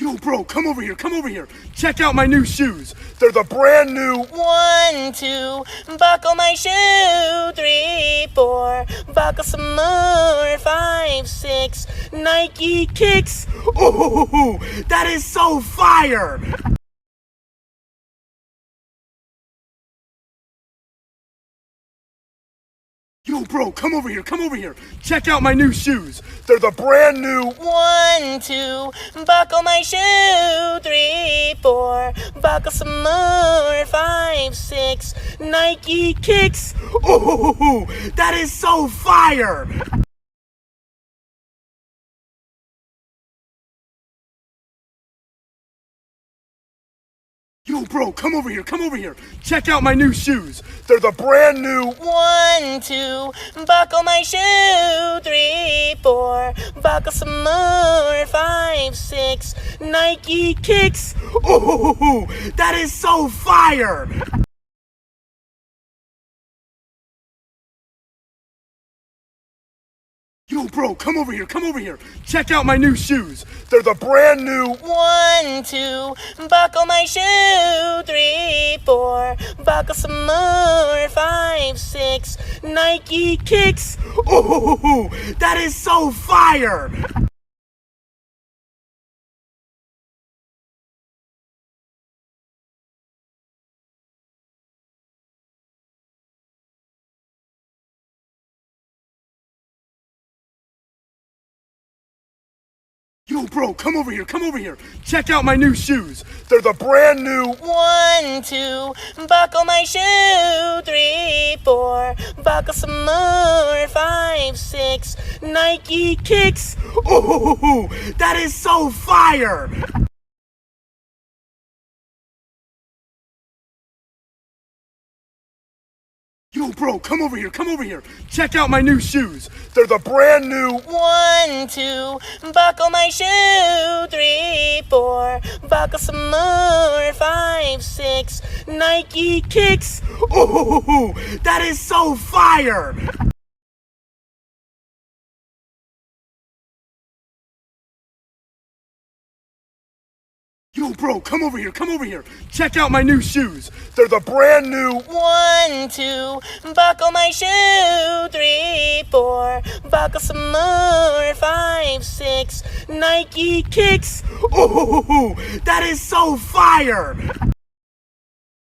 Yo, bro, come over here, come over here. Check out my new shoes. They're the brand new 1, 2, buckle my shoe. 3, 4, buckle some more. 5, 6, Nike kicks. Oh, that is so fire! Yo, bro, come over here, come over here. Check out my new shoes. They're the brand new 1, 2, buckle my shoe. 3, 4, buckle some more. 5, 6, Nike kicks. Oh, that is so fire! Yo, bro, come over here, come over here. Check out my new shoes. They're the brand new 1, 2, buckle my shoe. 3, 4, buckle some more. 5, 6, Nike kicks. Oh, that is so fire! Yo, bro, come over here, come over here. Check out my new shoes. They're the brand new 1, 2, buckle my shoe. 3, 4, buckle some more. 5, 6, Nike kicks. Oh, that is so fire! Yo, bro, come over here, come over here. Check out my new shoes. They're the brand new 1, 2, buckle my shoe. 3, 4, buckle some more. 5, 6, Nike kicks. Oh, that is so fire! Yo, bro, come over here, come over here. Check out my new shoes. They're the brand new 1, 2, buckle my shoe. 3, 4, buckle some more. 5, 6, Nike kicks. Oh, that is so fire! Yo, bro, come over here, come over here. Check out my new shoes. They're the brand new 1, 2, buckle my shoe. 3, 4, buckle some more. 5, 6, Nike kicks. Oh, that is so fire!